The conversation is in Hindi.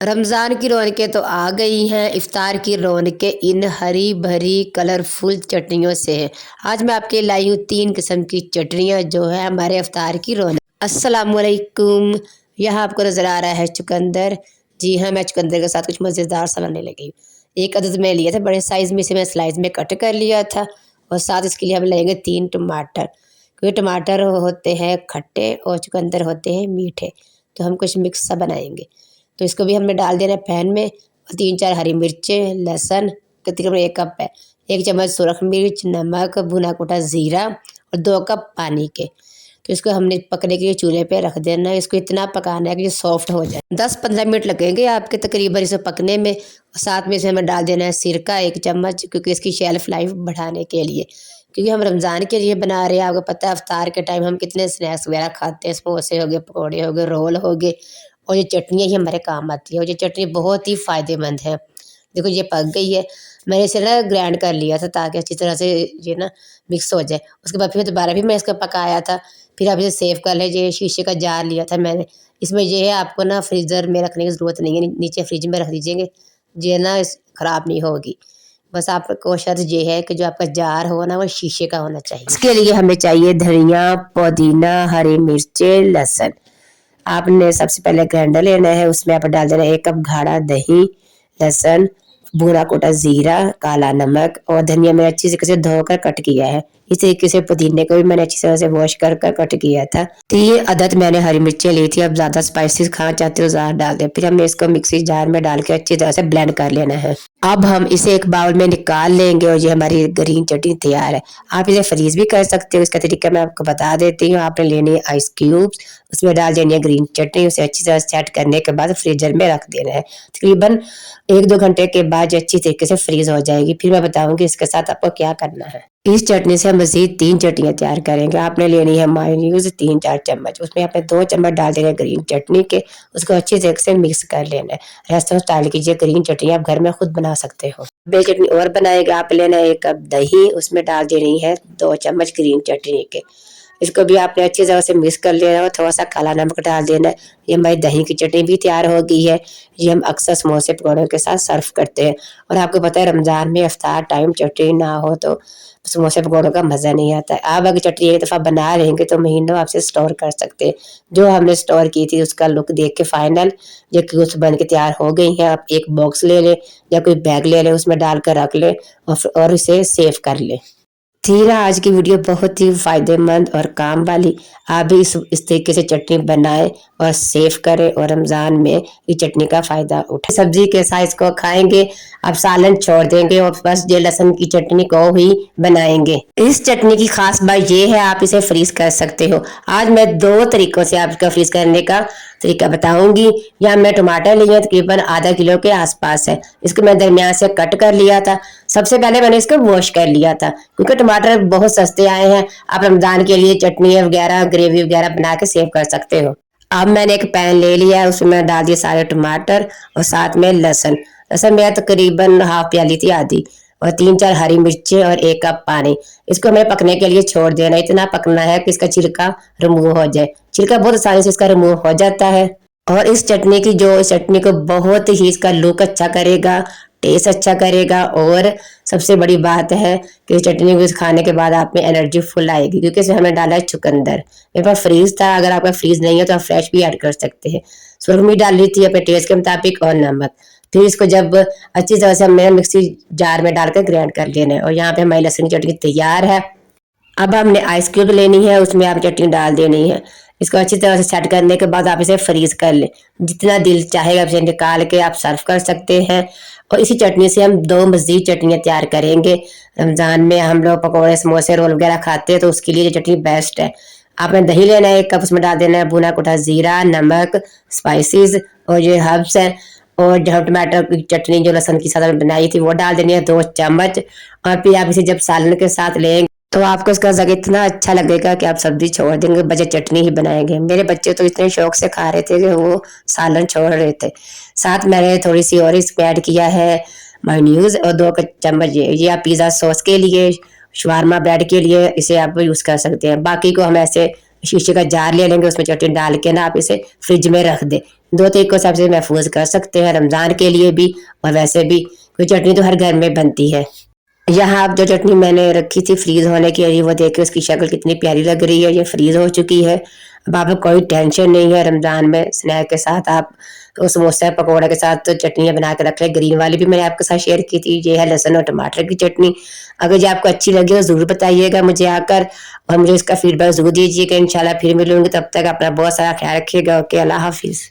रमज़ान की रौनकें तो आ गई हैं, इफ्तार की रौनकें इन हरी भरी कलरफुल चटनियों से है। आज मैं आपके लाई हूँ 3 किस्म की चटनियाँ जो है हमारे इफ्तार की रौनक। अस्सलामुअलैकुम। यहाँ आपको नज़र आ रहा है चुकंदर। जी हाँ, मैं चुकंदर के साथ कुछ मज़ेदार सा बनाने लगी हूँ। एक अदद मैं लिया था बड़े साइज़ में, इसे मैं स्लाइस में कट कर लिया था और साथ इसके लिए हम लेंगे 3 टमाटर, क्योंकि टमाटर होते हैं खट्टे और चुकंदर होते हैं मीठे, तो हम कुछ मिक्स सा बनाएंगे। तो इसको भी हमने डाल देना है पैन में। और 3-4 हरी मिर्चें, लहसुन तकरीबन 1 कप है, 1 चम्मच सुरख मिर्च, नमक, भुना कुटा ज़ीरा और 2 कप पानी के। तो इसको हमने पकने के लिए चूल्हे पे रख देना है। इसको इतना पकाना है कि ये सॉफ्ट हो जाए। 10-15 मिनट लगेंगे आपके तकरीबन इसे पकने में। साथ में इसे हमें डाल देना है सिरका 1 चम्मच, क्योंकि इसकी शेल्फ लाइफ बढ़ाने के लिए, क्योंकि हम रमज़ान के लिए बना रहे हैं। आपको पता है इफ्तार के टाइम हम कितने स्नैक्स वगैरह खाते हैं, समोसे हो गए, पकौड़े हो गए, रोल हो गए, और ये चटनियाँ ही हमारे काम आती है और ये चटनी बहुत ही फ़ायदेमंद है। देखो ये पक गई है। मैंने इसे ना ग्राइंड कर लिया था ताकि अच्छी तरह से ये ना मिक्स हो जाए। उसके बाद फिर दोबारा भी मैं इसको पकाया था। फिर आप इसे सेव कर लें। ये शीशे का जार लिया था मैंने। इसमें ये है, आपको ना फ्रीज़र में रखने की ज़रूरत नहीं है। नीचे फ्रिज में रख दीजिएगा, ये ना ख़राब नहीं होगी। बस आपको शर्त ये है कि जो आपका जार हो ना वो शीशे का होना चाहिए। इसके लिए हमें चाहिए धनिया, पुदीना, हरी मिर्चें, लहसुन। आपने सबसे पहले ग्राइंडर लेना है, उसमें आप डाल देना 1 कप गाढ़ा दही, लहसुन, भुना कुटा जीरा, काला नमक और धनिया मैंने अच्छी से धोकर कट किया है। इस तरीके से पुदीने को भी मैंने अच्छी तरह से वॉश कर कर कट किया था। 3 अदद मैंने हरी मिर्चें ली थी। आप ज़्यादा स्पाइसेस खाना चाहते हो ज़्यादा डाल दें। फिर हमने इसको मिक्सी जार में डाल के अच्छी तरह से ब्लेंड कर लेना है। अब हम इसे एक बाउल में निकाल लेंगे और ये हमारी ग्रीन चटनी तैयार है। आप इसे फ्रीज भी कर सकते हो। इसका तरीका मैं आपको बता देती हूँ। आपने लेनी है आइस क्यूब्स, उसमें डाल देनी है ग्रीन चटनी, उसे अच्छी तरह सेट करने के बाद फ्रीजर में रख देना है। तकरीबन 1-2 घंटे के बाद अच्छी तरीके से फ्रीज हो जाएगी। फिर मैं बताऊंगी इसके साथ आपको क्या करना है। इस चटनी से हम मजीद 3 चटनियाँ तैयार करेंगे। आपने लेनी है मायोनीज 3-4 चम्मच, उसमें आपने 2 चम्मच डाल देने ग्रीन चटनी के, उसको अच्छी तरीके से मिक्स कर लेना है। रेस्टोरेंट स्टाइल की ये ग्रीन चटनी आप घर में खुद बना सकते हो। बे चटनी और बनाएगा, आप लेना है 1 कप दही, उसमें डाल देनी है 2 चम्मच ग्रीन चटनी के। इसको भी आपने अच्छी तरह से मिक्स कर लेना और थोड़ा सा काला नमक डाल देना है। ये हमारी दही की चटनी भी तैयार हो गई है। ये हम अक्सर समोसे पकौड़ों के साथ सर्व करते हैं। और आपको पता है रमज़ान में इफ्तार टाइम चटनी ना हो तो समोसे पकौड़ों का मज़ा नहीं आता है। आप अगर चटनी एक दफ़ा बना लेंगे तो महीनों आपसे स्टोर कर सकते हैं। जो हमने स्टोर की थी उसका लुक देख के फाइनल ये क्यूब्स बन के तैयार हो गई हैं। आप एक बॉक्स ले लें या कोई बैग ले लें, उसमें डाल कर रख लें और इसे सेव कर लें। थी ना आज की वीडियो बहुत ही फ़ायदेमंद और काम वाली। आप भी इस तरीके से चटनी बनाएं और सेव करें और रमज़ान में ये चटनी का फ़ायदा उठाएं। सब्जी के साथ इसको खाएंगे, आप सालन छोड़ देंगे और बस ये लहसुन की चटनी को ही बनाएंगे। इस चटनी की खास बात ये है, आप इसे फ्रीज कर सकते हो। आज मैं 2 तरीकों से आपका फ्रीज करने का तरीका बताऊंगी। यहाँ मैं टमाटर लिए तकरीबन आधा किलो के आसपास है। इसको मैं दरमियान से कट कर लिया था। सबसे पहले मैंने इसको वॉश कर लिया था, क्योंकि टमाटर बहुत सस्ते आए हैं। आप रमजान के लिए चटनी वगैरह ग्रेवी वगैरह बना के सेव कर सकते हो। अब मैंने एक पैन ले लिया है, उसमें डाल दिए सारे टमाटर और साथ में लहसुन। लहसुन मेरा तकरीबन हाफ प्याली थी आधी, और 3-4 हरी मिर्चें और 1 कप पानी। इसको हमें पकने के लिए छोड़ देना। इतना पकना है कि इसका छिलका रिमूव हो जाए। छिलका बहुत आसानी से इसका रिमूव हो जाता है। और इस चटनी को बहुत ही इसका लुक अच्छा करेगा, टेस्ट अच्छा करेगा। और सबसे बड़ी बात है कि चटनी को खाने के बाद आप में एनर्जी फुल आएगी, क्योंकि इसमें हमने डाला है चुकंदर। मेरे पास फ्रीज था, अगर आपका फ्रीज नहीं है तो आप फ्रेश भी ऐड कर सकते हैं। सुरख मिर्च डाल ली थी अपने टेस्ट के मुताबिक और नमक। फिर इसको जब अच्छी तरह से हमने मिक्सी जार में डालकर ग्राइंड कर लेना है। और यहाँ पे हमारी लहसुन की चटनी तैयार है। अब हमने आइस क्यूब लेनी है, उसमें आप चटनी डाल देनी है। इसको अच्छी तरह से सेट करने के बाद आप इसे फ्रीज कर लें। जितना दिल चाहेगा इसे निकाल के आप सर्व कर सकते हैं। और इसी चटनी से हम 2 मज़ीद चटनियाँ तैयार करेंगे। रमज़ान में हम लोग पकौड़े समोसे रोल वगैरह खाते हैं, तो उसके लिए ये चटनी बेस्ट है। आपने दही लेना है 1 कप, उसमें डाल देना है भुना कुटा जीरा, नमक, स्पाइसेस और ये हर्ब्स हैं। और जो टमाटर की चटनी जो लहसुन की साथ बनाई थी वो डाल देनी है 2 चम्मच। और फिर आप इसे जब सालन के साथ लेंगे तो आपको इसका ज़ायका इतना अच्छा लगेगा कि आप सब्जी छोड़ देंगे, बजाय चटनी ही बनाएंगे। मेरे बच्चे तो इतने शौक से खा रहे थे कि वो सालन छोड़ रहे थे। साथ मैंने थोड़ी सी और इसमें ऐड किया है मायोनीज और 2 चम्मच ये आप पिज़्ज़ा सॉस के लिए, शवारमा ब्रेड के लिए इसे आप यूज़ कर सकते हैं। बाकी को हम ऐसे शीशे का जार ले लेंगे, उसमें चटनी डाल के ना आप इसे फ्रिज में रख दे। 2 तरीकों से आप इसे महफूज कर सकते हैं, रमज़ान के लिए भी और वैसे भी, क्योंकि चटनी तो हर घर में बनती है। यहाँ आप जो चटनी मैंने रखी थी फ्रीज होने के लिए, वो देखिए उसकी शक्ल कितनी प्यारी लग रही है, ये फ्रीज हो चुकी है। अब आपको कोई टेंशन नहीं है, रमज़ान में स्नैक के साथ आप समोसा पकौड़े के साथ तो चटनियाँ बना के रख लें। ग्रीन वाली भी मैंने आपके साथ शेयर की थी, ये है लहसुन और टमाटर की चटनी। अगर जो आपको अच्छी लगी तो ज़रूर बताइएगा मुझे आकर, और मुझे इसका फीडबैक ज़रूर दीजिएगा। इंशाल्लाह फिर मिलूंगी, तब तक अपना बहुत सारा ख्याल रखिएगा। ओके, अल्लाह हाफिज़।